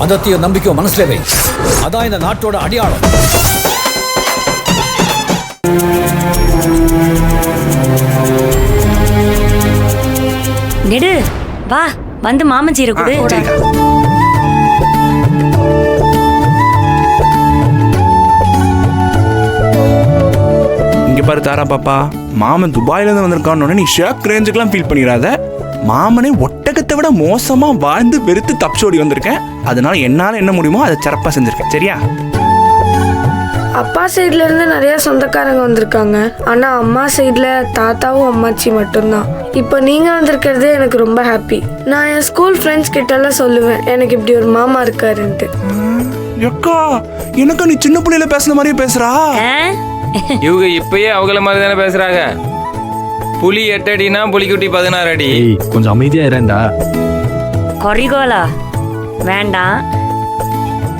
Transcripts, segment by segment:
மதத்தையும் நம்பிக்கையும் மனசுல வை. அதான் இந்த நாட்டோட அடையாளம். நெடு வா, வந்து மாமன் சீரை கொடு. இங்க பாரு தாரா பாப்பா, மாமன் துபாயில இருந்து வந்திருக்கான்னு நீ ஷேக் ரேஞ்சுக்கெல்லாம் ஃபீல் பண்ணிடாத. மாமனே ஒட்டகத்தை விட மோசமா வாழ்ந்து வெறுத்து தப்பிச்சோடி வந்திருக்கேன். அதனால என்னால என்ன முடியுமோ அதை சிறப்பா செஞ்சிருக்கேன். சரியா? அப்பா சைட்ல இருந்து நிறைய சொந்தக்காரங்க வந்திருக்காங்க. ஆனா அம்மா சைட்ல தாத்தாவும் அம்மாச்சி மட்டும்தான். இப்போ நீங்க வந்திருக்கிறது எனக்கு ரொம்ப ஹாப்பி. நான் என் ஸ்கூல் ஃப்ரெண்ட்ஸ் கிட்ட எல்லாம் சொல்லுவேன் எனக்கு இப்படி ஒரு மாமா இருக்காருன்ட்டு. எக்கா, எனக்கு நீ சின்ன பிள்ளையில பேசுன மாதிரியே பேசுறா. இவங்க இப்பயே அவங்கள மாதிரி தானே பேசுறாங்க. புலி 8 அடினா புலிக்குட்டி 16 அடி. கொஞ்சம் அமைதியா இருந்தா. கொரிகோலா வேண்டாம்,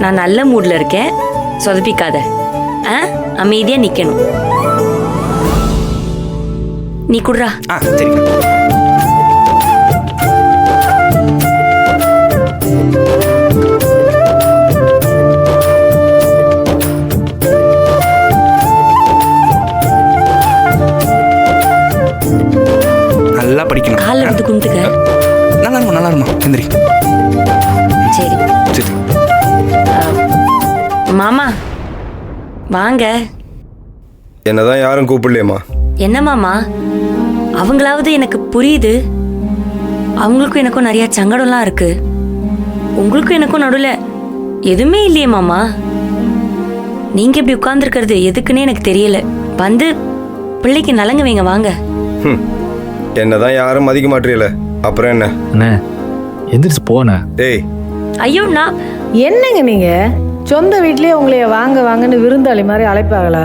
நான் நல்ல மூட்ல இருக்கேன், சொதப்பிக்காத. அமைதியா நிக்கணும். நீ குடுறா. சரி. நல்லா படிக்கணும். காலில் விட்டு கும்பிட்டுக்க. நல்லா இருக்கும், நல்லா இருக்குமா? எந்திரி. சரி சரி. மாமா வாங்க. என்னதான் யாரும் கூப்பிடலையம்மா. என்ன மாமா, அவங்களாவது எனக்கு புரியுது. அவங்களுக்கும் எனக்கும் நிறைய சங்கடம்லாம் இருக்கு. உங்களுக்கும் எனக்கும் நடுவில் எதுவுமே இல்லையே மாமா. நீங்க இப்படி உட்கார்ந்துருக்கிறது எதுக்குன்னே எனக்கு தெரியல. வந்து பிள்ளைக்கு நலங்கு வைங்க வாங்க. என்னதான் யாரும் மதிக்க மாட்டீங்கள, அப்புறம் என்ன? அண்ணே எந்திரிச்சு போன. டேய் ஐயோ, நான் என்னங்க நீங்க சொந்த வீட்லயே உங்களைய வாங்க வாங்கன்னு விருந்தாளி மாதிரி அழைப்பாங்களா?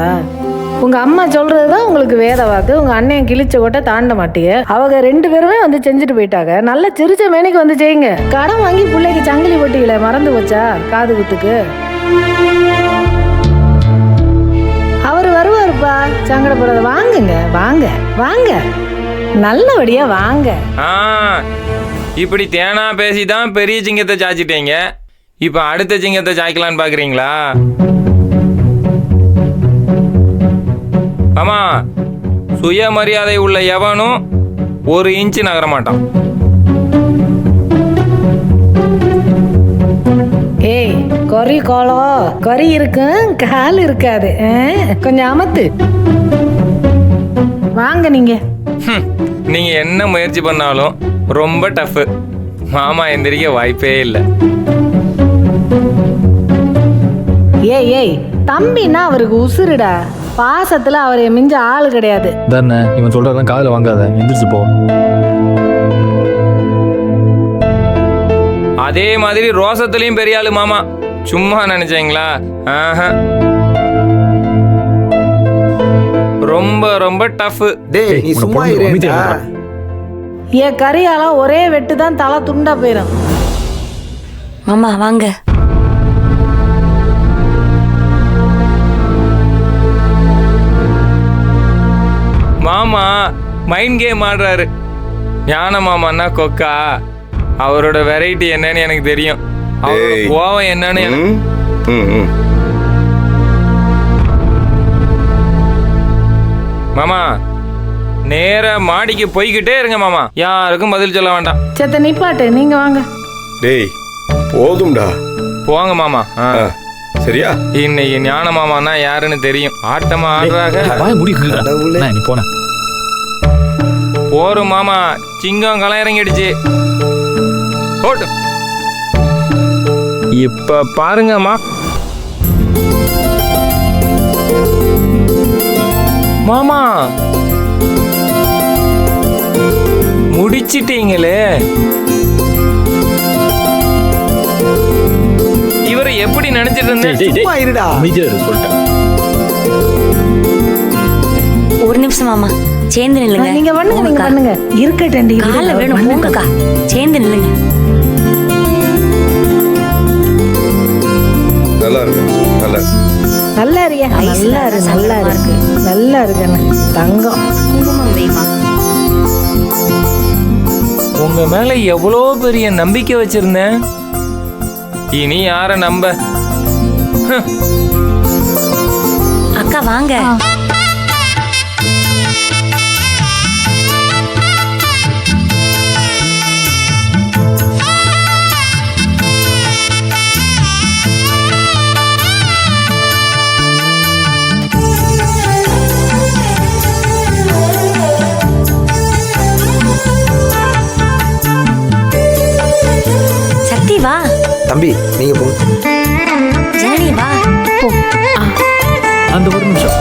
உங்க அம்மா சொல்றதுதான் உங்களுக்கு வேத வாக்கு. உங்க அண்ணன் கிழிச்ச கொட்ட தாண்ட மாட்டீங்க. அவங்க 2 பேருமே வந்து செஞ்சுட்டு போயிட்டாங்க. நல்ல சிரிச்ச மேனிக்கு வந்து செய்யுங்க. கடன் வாங்கி பிள்ளைக்கு சங்கிலி போட்டிகளை மறந்து வச்சா காது குத்துக்கு. அவர் வருவாருப்பா, சங்கடப்படுறத. வாங்குங்க, வாங்க வாங்க, நல்லபடியா வாங்க. இப்படி தேனா பேசிதான் பெரிய சிங்கத்தை சாச்சிட்டீங்க. இப்ப அடுத்த சிங்கத்தை சாய்க்கலான்னு பாக்குறீங்களா? ஆமா, சுயமரியாதை உள்ள எவனும் 1 இன்ச்சு நகர மாட்டான். ஏய், கொரி கோலம் கொரி இருக்கும், கால் இருக்காது. கொஞ்சம் அமத்து வாங்க. நீங்க என்ன முயற்சி பண்ணாலும் ரொம்ப டஃப். மாமா எந்திரிக்க வாய்ப்பே இல்லை. ஏய் ஏய், தம்பின்னா அவருக்கு உசுருடா. பாசத்துல அவரை மிஞ்ச ஆள் கிடையாது. தானே இவன் சொல்றதான் காதுல வாங்காத, எந்திரிச்சு போ. அதே மாதிரி ரோசத்துலயும் பெரிய ஆளு மாமா. சும்மா நினைச்சீங்களா? ரொம்ப ரொம்ப டஃப். டேய் நீ சும்மா இருடா. என் கரியாலாம் ஒரே வெட்டு தான் தலை துண்டா போயிடும். மாமா வாங்க. மாமா மைண்ட் கேம் ஆடுறாரு. ஞான மாமான்னா கொக்கா. அவரோட வெரைட்டி என்னன்னு எனக்கு தெரியும். அவரோட கோவம் என்னன்னு மாமா நேரா மாடிக்கு போய்கிட்டே இருங்க மாமா. யாருக்கும் பதில் சொல்ல வேண்டாம். செத்த நிப்பாட்டு, நீங்க வாங்க. டேய் போதும்டா, போங்க மாமா. சரியா? இன்னைக்கு ஞான மாமான்னா யாருன்னு தெரியும். ஆட்டமா ஆடுறாங்க. நீ போன. போரும் மாமா, சிங்கம் களை இறங்கிடுச்சு. போட்டு இப்ப பாருங்கம்மா. மாமா முடிச்சிட்டீங்களே. இவரை எப்படி நினைச்சிட்டு இருந்தேன். ஒரு நிமிஷம் மாமா, சேர்ந்து நில்லுங்க. நீங்க பண்ணுங்க, நீங்க பண்ணுங்க. இருக்கட்டும், கால வேணும் போங்கக்கா. சேர்ந்து நில்லுங்க. நல்லா இருக்கு, நல்லா இருக்கு. நல்லா இருக்கியா? நல்லா இருக்கு, நல்லா இருக்கு, நல்லா இருக்கு தங்கம். குங்குமம் வைமா. உங்க மேல எவ்வளோ பெரிய நம்பிக்கை வச்சிருந்தேன். இனி யார நம்ப? அக்கா வாங்க. சக்தி வா. தம்பி நீங்க போங்க. ஜனனி வா. போ. அந்த ஒரு நிமிஷம்.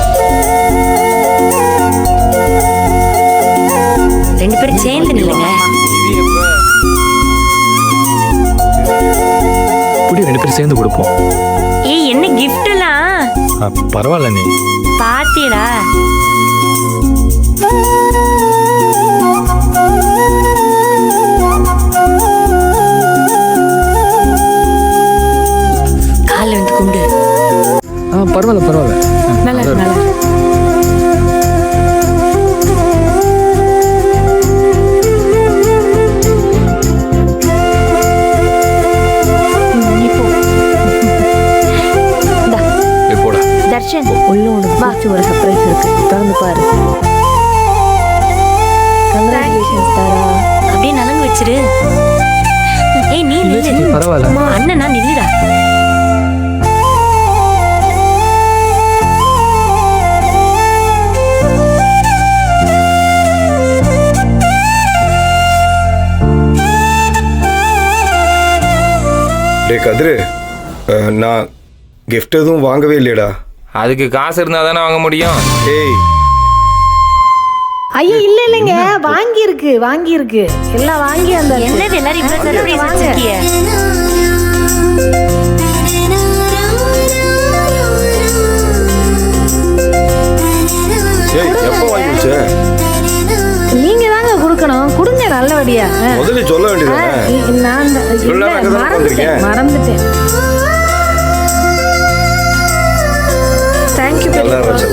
ரெண்டு பேரும் சேர்ந்து நில்லுங்க. இது எப்ப? இப்படி ரெண்டு பேரும் சேர்ந்து கொடுப்போம். ஏய் என்ன gift எல்லாம்? பரவாயில்ல நீ. பாத்தியடா. கால்ல வந்து கும்பிடு. பரவாயில்ல பரவாயில்ல. நல்லா நல்லா போடா. தர்ஷன் உள்ள உனக்கு ஒரு சர்ப்ரைஸ் இருக்கு, திறந்து பாரு. கங்க்ராச்சுலேஷன்ஸ் தாரா. அப்படியே நலங்கு வச்சிரு. ஏய் நீ நில்லு. பரவாயில்ல. அண்ணனா நில்லுடா. டே கதிரு, நான் கிஃப்ட் எதுவும் வாங்கவே இல்லையடா. அதுக்கு காசு இருந்தா தானே வாங்க முடியும். ஏய் ஐயா இல்ல இல்லைங்க, வாங்கி இருக்கு எல்லாம் வாங்கி அந்த என்னது எல்லாரும் இவ்வளவு சர்ப்ரைஸ் வச்சிருக்கீங்க? ஏய் எப்போ வாங்கி வச்ச? நீங்க தாங்க கொடுக்கணும், கொடுங்க நல்லபடியா. முதல்ல சொல்ல வேண்டியதானே. நான் மறந்துட்டேன். தேங்க்யூ நல்லா இருந்துச்சு.